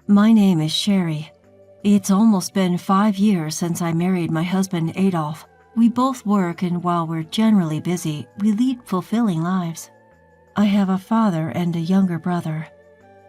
My name is Sherry. It's almost been 5 years since I married my husband Adolf. We both work, and while we're generally busy, we lead fulfilling lives. I have a father and a younger brother.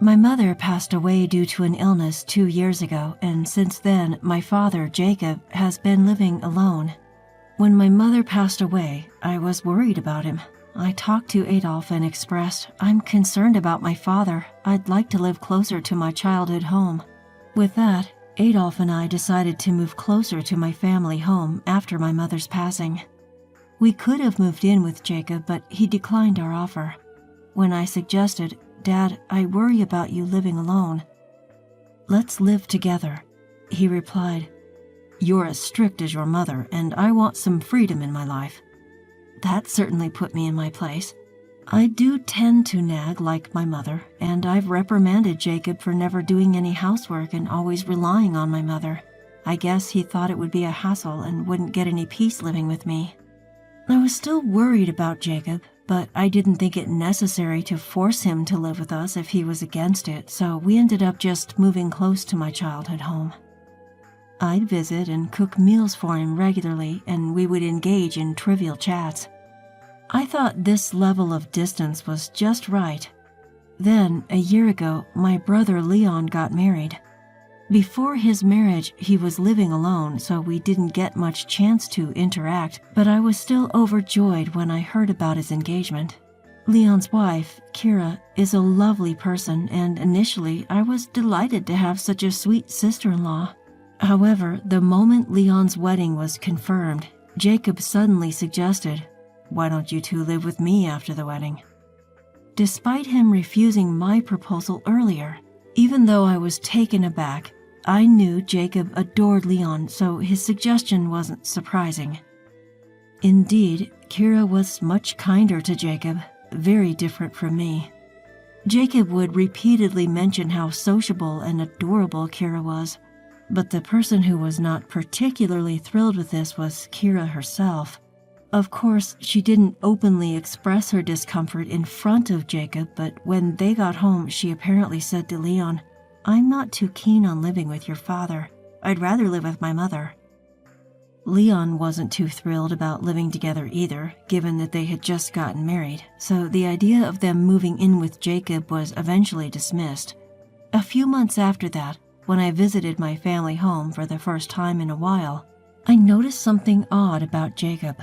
My mother passed away due to an illness 2 years ago, and since then, my father, Jacob, has been living alone. When my mother passed away, I was worried about him. I talked to Adolf and expressed, "I'm concerned about my father. I'd like to live closer to my childhood home." With that, Adolf and I decided to move closer to my family home after my mother's passing. We could have moved in with Jacob, but he declined our offer. When I suggested, "Dad, I worry about you living alone. Let's live together," he replied, "You're as strict as your mother, and I want some freedom in my life." That certainly put me in my place. I do tend to nag like my mother, and I've reprimanded Jacob for never doing any housework and always relying on my mother. I guess he thought it would be a hassle and wouldn't get any peace living with me. I was still worried about Jacob, but I didn't think it necessary to force him to live with us if he was against it, so we ended up just moving close to my childhood home. I'd visit and cook meals for him regularly, and we would engage in trivial chats. I thought this level of distance was just right. Then, a year ago, my brother Leon got married. Before his marriage, he was living alone, so we didn't get much chance to interact, but I was still overjoyed when I heard about his engagement. Leon's wife, Kira, is a lovely person, and initially I was delighted to have such a sweet sister-in-law. However, the moment Leon's wedding was confirmed, Jacob suddenly suggested, "Why don't you two live with me after the wedding?" Despite him refusing my proposal earlier, even though I was taken aback, I knew Jacob adored Leon, so his suggestion wasn't surprising. Indeed, Kira was much kinder to Jacob, very different from me. Jacob would repeatedly mention how sociable and adorable Kira was, but the person who was not particularly thrilled with this was Kira herself. Of course, she didn't openly express her discomfort in front of Jacob, but when they got home, she apparently said to Leon, "I'm not too keen on living with your father. I'd rather live with my mother." Leon wasn't too thrilled about living together either, given that they had just gotten married, so the idea of them moving in with Jacob was eventually dismissed. A few months after that, when I visited my family home for the first time in a while, I noticed something odd about Jacob.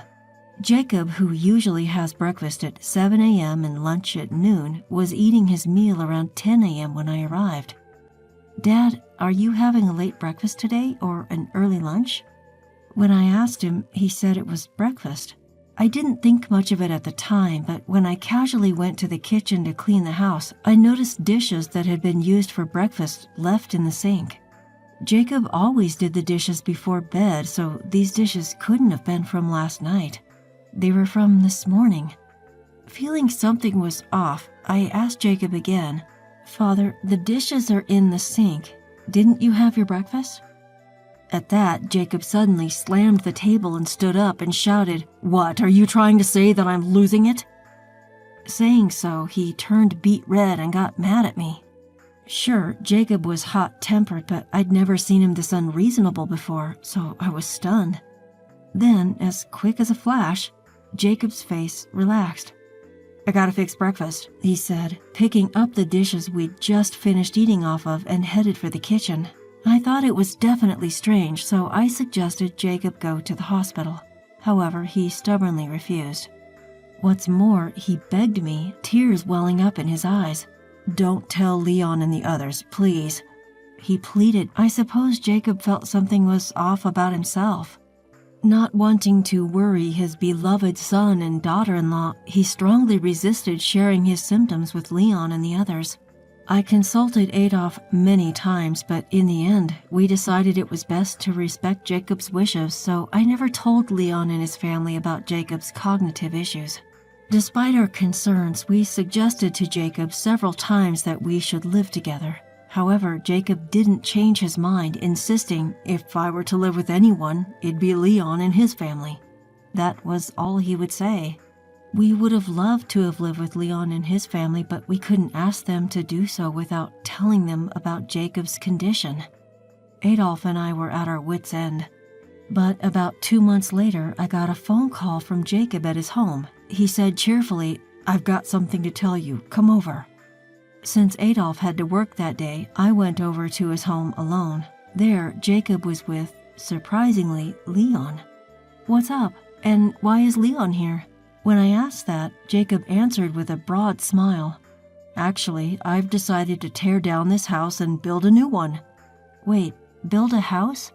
Jacob, who usually has breakfast at 7 a.m. and lunch at noon, was eating his meal around 10 a.m. when I arrived. "Dad, are you having a late breakfast today or an early lunch?" When I asked him, he said it was breakfast. I didn't think much of it at the time, but when I casually went to the kitchen to clean the house, I noticed dishes that had been used for breakfast left in the sink. Jacob always did the dishes before bed, so these dishes couldn't have been from last night. They were from this morning. Feeling something was off, I asked Jacob again, "Father, the dishes are in the sink. Didn't you have your breakfast?" At that, Jacob suddenly slammed the table and stood up and shouted, "What, are you trying to say that I'm losing it?" Saying so, he turned beet red and got mad at me. Sure, Jacob was hot-tempered, but I'd never seen him this unreasonable before, so I was stunned. Then, as quick as a flash, Jacob's face relaxed. "I gotta fix breakfast," he said, picking up the dishes we'd just finished eating off of and headed for the kitchen. I thought it was definitely strange, so I suggested Jacob go to the hospital. However, he stubbornly refused. What's more, he begged me, tears welling up in his eyes. "Don't tell Leon and the others, please," he pleaded. I suppose Jacob felt something was off about himself. Not wanting to worry his beloved son and daughter-in-law, he strongly resisted sharing his symptoms with Leon and the others. I consulted Adolf many times, but in the end, we decided it was best to respect Jacob's wishes, so I never told Leon and his family about Jacob's cognitive issues. Despite our concerns, we suggested to Jacob several times that we should live together. However, Jacob didn't change his mind, insisting if I were to live with anyone, it'd be Leon and his family. That was all he would say. We would have loved to have lived with Leon and his family, but we couldn't ask them to do so without telling them about Jacob's condition. Adolf and I were at our wits' end. But about 2 months later, I got a phone call from Jacob at his home. He said cheerfully, "I've got something to tell you. Come over." Since Adolf had to work that day, I went over to his home alone. There, Jacob was with, surprisingly, Leon. "What's up? And why is Leon here?" When I asked that, Jacob answered with a broad smile. "Actually, I've decided to tear down this house and build a new one." "Wait, build a house?"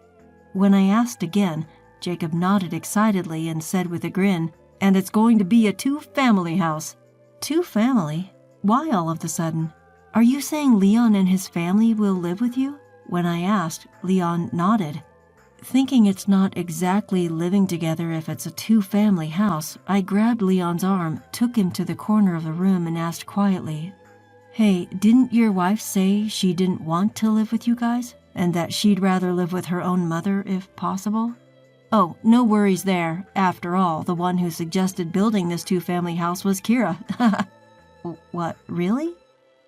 When I asked again, Jacob nodded excitedly and said with a grin, "And it's going to be a 2-family house." "2-family? Why all of a sudden? Are you saying Leon and his family will live with you?" When I asked, Leon nodded. Thinking it's not exactly living together if it's a 2-family house, I grabbed Leon's arm, took him to the corner of the room and asked quietly, "Hey, didn't your wife say she didn't want to live with you guys? And that she'd rather live with her own mother if possible?" "Oh, no worries there. After all, the one who suggested building this 2-family house was Kira." "What, really?"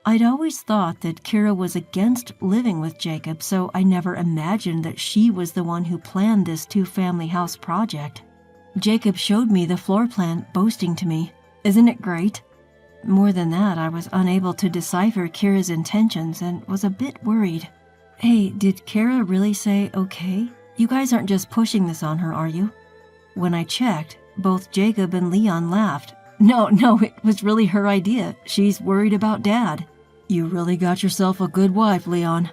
I'd always thought that Kira was against living with Jacob, so I never imagined that she was the one who planned this 2-family house project. Jacob showed me the floor plan, boasting to me, "Isn't it great?" More than that, I was unable to decipher Kira's intentions and was a bit worried. "Hey, did Kira really say okay? You guys aren't just pushing this on her, are you?" When I checked, both Jacob and Leon laughed. No, it was really her idea. She's worried about Dad." "You really got yourself a good wife, Leon.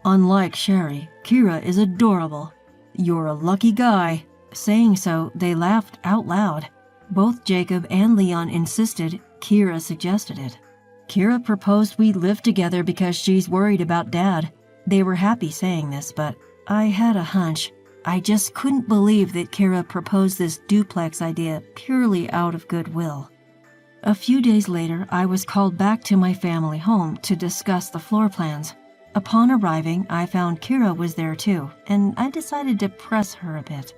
Unlike Sherry, Kira is adorable. You're a lucky guy." Saying so, they laughed out loud. Both Jacob and Leon insisted Kira suggested it. Kira proposed we live together because she's worried about Dad. They were happy saying this, but I had a hunch. I just couldn't believe that Kira proposed this duplex idea purely out of goodwill. A few days later, I was called back to my family home to discuss the floor plans. Upon arriving, I found Kira was there too, and I decided to press her a bit.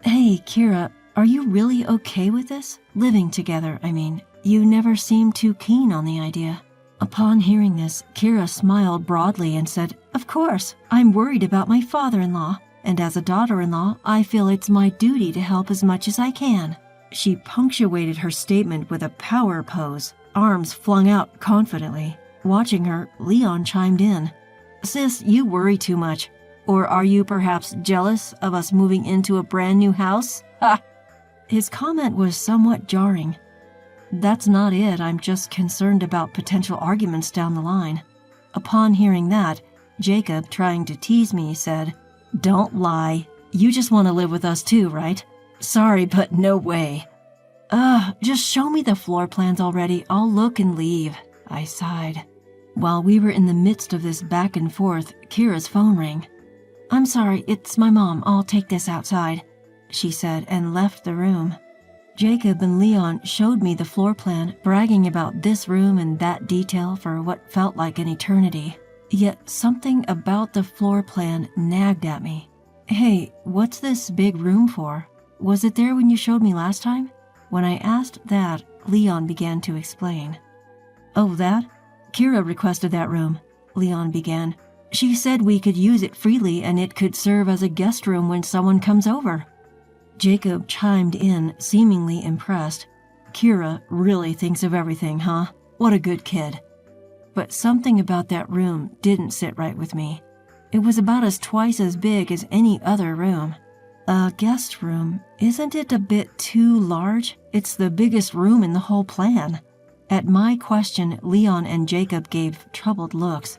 "Hey, Kira, are you really okay with this? Living together, I mean. You never seemed too keen on the idea." Upon hearing this, Kira smiled broadly and said, "Of course, I'm worried about my father-in-law, and as a daughter-in-law, I feel it's my duty to help as much as I can." She punctuated her statement with a power pose, arms flung out confidently. Watching her, Leon chimed in, "Sis, you worry too much. Or are you perhaps jealous of us moving into a brand new house?" Ha! His comment was somewhat jarring. "That's not it, I'm just concerned about potential arguments down the line." Upon hearing that, Jacob, trying to tease me, said, "Don't lie. You just want to live with us too, right? Sorry, but no way." Just show me the floor plans already. I'll look and leave." I sighed. While we were in the midst of this back and forth, Kira's phone rang. "I'm sorry, it's my mom. I'll take this outside," she said and left the room. Jacob and Leon showed me the floor plan, bragging about this room and that detail for what felt like an eternity. Yet something about the floor plan nagged at me. "Hey, what's this big room for? Was it there when you showed me last time?" When I asked that, Leon began to explain. "Oh, that? Kira requested that room," Leon began. "She said we could use it freely and it could serve as a guest room when someone comes over." Jacob chimed in, seemingly impressed. "Kira really thinks of everything, huh? What a good kid." But something about that room didn't sit right with me. It was about twice as big as any other room. A guest room, isn't it a bit too large? It's the biggest room in the whole plan. At my question, Leon and Jacob gave troubled looks.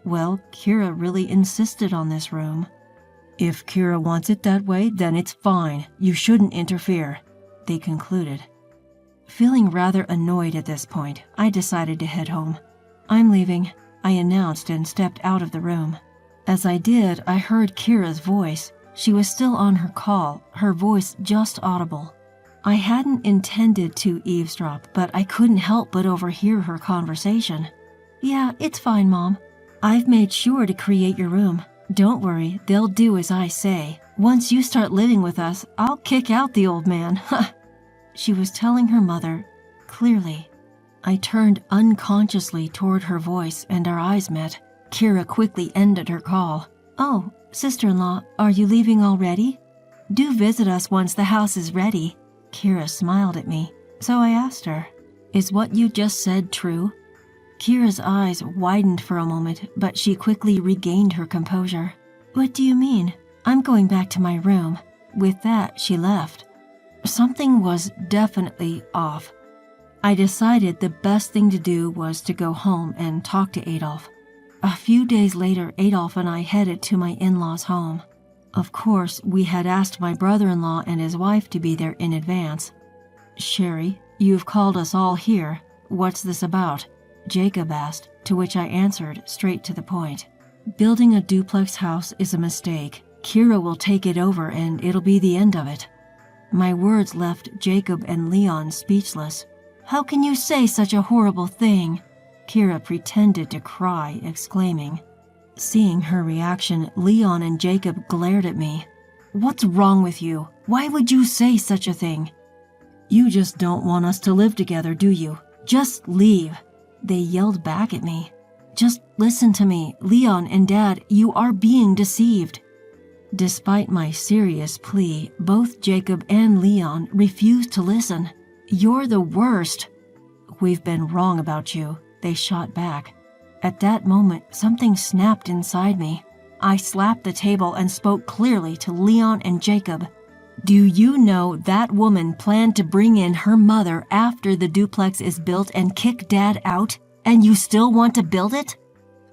Well, Kira really insisted on this room. "If Kira wants it that way, then it's fine. You shouldn't interfere," they concluded. Feeling rather annoyed at this point, I decided to head home. "I'm leaving," I announced and stepped out of the room. As I did, I heard Kira's voice. She was still on her call, her voice just audible. I hadn't intended to eavesdrop, but I couldn't help but overhear her conversation. "Yeah, it's fine, Mom. I've made sure to create your room. Don't worry, they'll do as I say. Once you start living with us, I'll kick out the old man." She was telling her mother, clearly. I turned unconsciously toward her voice and our eyes met. Kira quickly ended her call. "Oh, sister-in-law, are you leaving already? Do visit us once the house is ready." Kira smiled at me, so I asked her, "Is what you just said true?" Kira's eyes widened for a moment, but she quickly regained her composure. "What do you mean? I'm going back to my room." With that, she left. Something was definitely off. I decided the best thing to do was to go home and talk to Adolf. A few days later, Adolf and I headed to my in-laws' home. Of course, we had asked my brother-in-law and his wife to be there in advance. "Sherry, you've called us all here. What's this about?" Jacob asked, to which I answered straight to the point. "Building a duplex house is a mistake. Kira will take it over and it'll be the end of it." My words left Jacob and Leon speechless. "How can you say such a horrible thing?" Kira pretended to cry, exclaiming. Seeing her reaction, Leon and Jacob glared at me. "What's wrong with you? Why would you say such a thing?" "You just don't want us to live together, do you? Just leave," they yelled back at me. "Just listen to me, Leon and Dad, you are being deceived." Despite my serious plea, both Jacob and Leon refused to listen. "You're the worst." "We've been wrong about you," they shot back. At that moment, something snapped inside me. I slapped the table and spoke clearly to Leon and Jacob. "Do you know that woman planned to bring in her mother after the duplex is built and kick Dad out, and you still want to build it?"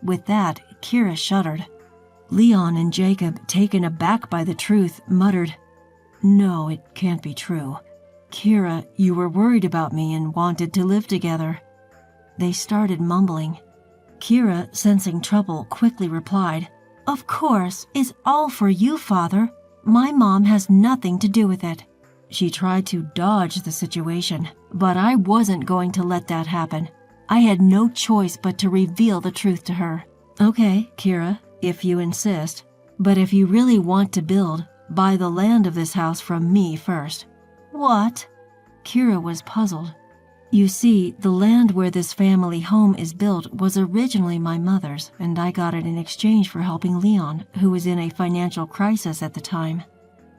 With that, Kira shuddered. Leon and Jacob, taken aback by the truth, muttered, "No, it can't be true. Kira, you were worried about me and wanted to live together." They started mumbling. Kira, sensing trouble, quickly replied, "Of course, it's all for you, Father. My mom has nothing to do with it." She tried to dodge the situation, but I wasn't going to let that happen. I had no choice but to reveal the truth to her. "Okay, Kira, if you insist, but if you really want to build, buy the land of this house from me first." "What?" Kira was puzzled. "You see, the land where this family home is built was originally my mother's, and I got it in exchange for helping Leon, who was in a financial crisis at the time.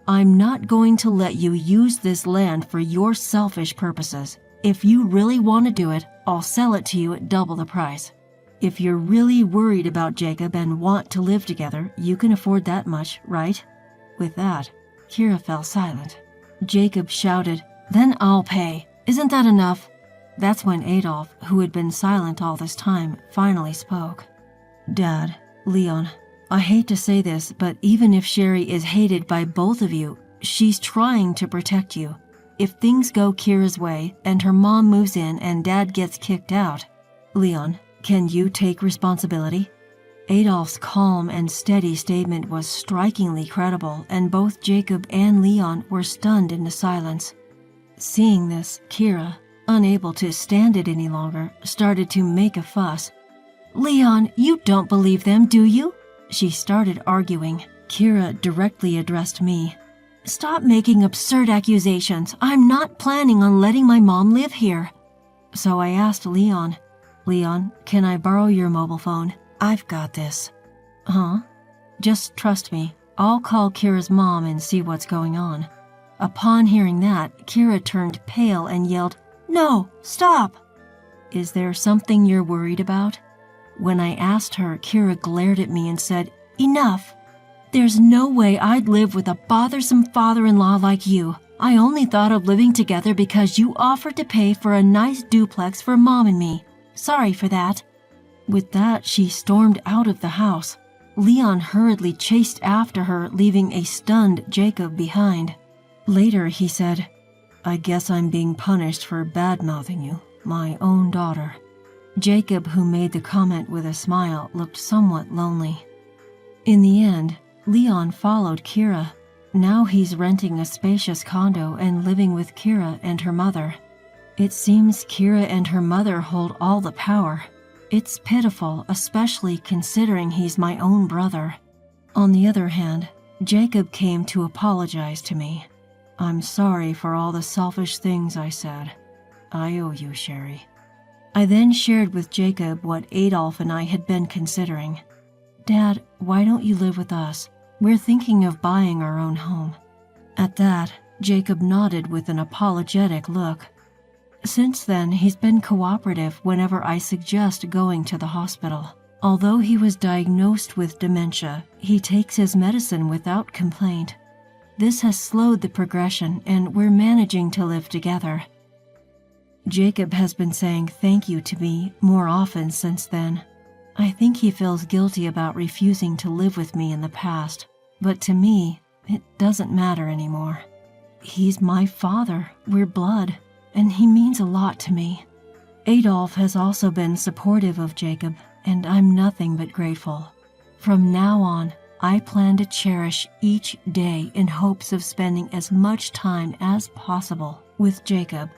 I'm not going to let you use this land for your selfish purposes. If you really want to do it, I'll sell it to you at double the price. If you're really worried about Jacob and want to live together, you can afford that much, right?" With that, Kira fell silent. Jacob shouted, "Then I'll pay. Isn't that enough?" That's when Adolf, who had been silent all this time, finally spoke. "Dad, Leon, I hate to say this, but even if Sherry is hated by both of you, she's trying to protect you. If things go Kira's way and her mom moves in and Dad gets kicked out, Leon, can you take responsibility?" Adolf's calm and steady statement was strikingly credible, and both Jacob and Leon were stunned into silence. Seeing this, Kira, unable to stand it any longer, started to make a fuss. "Leon, you don't believe them, do you?" She started arguing. Kira directly addressed me. "Stop making absurd accusations. I'm not planning on letting my mom live here." So I asked Leon, "Leon, can I borrow your mobile phone? I've got this." "Huh?" "Just trust me. I'll call Kira's mom and see what's going on." Upon hearing that, Kira turned pale and yelled, "No, stop!" "Is there something you're worried about?" When I asked her, Kira glared at me and said, "Enough! There's no way I'd live with a bothersome father-in-law like you. I only thought of living together because you offered to pay for a nice duplex for Mom and me. Sorry for that." With that, she stormed out of the house. Leon hurriedly chased after her, leaving a stunned Jacob behind. Later, he said, "I guess I'm being punished for bad-mouthing you, my own daughter." Jacob, who made the comment with a smile, looked somewhat lonely. In the end, Leon followed Kira. Now he's renting a spacious condo and living with Kira and her mother. It seems Kira and her mother hold all the power. It's pitiful, especially considering he's my own brother. On the other hand, Jacob came to apologize to me. "I'm sorry for all the selfish things I said." I owe you, Sherry. I then shared with Jacob what Adolf and I had been considering. Dad, why don't you live with us? We're thinking of buying our own home. At that, Jacob nodded with an apologetic look. Since then, he's been cooperative whenever I suggest going to the hospital. Although he was diagnosed with dementia, he takes his medicine without complaint. This has slowed the progression, and we're managing to live together. Jacob has been saying thank you to me more often since then. I think he feels guilty about refusing to live with me in the past, but to me, it doesn't matter anymore. He's my father, we're blood, and he means a lot to me. Adolf has also been supportive of Jacob, and I'm nothing but grateful. From now on, I plan to cherish each day in hopes of spending as much time as possible with Jacob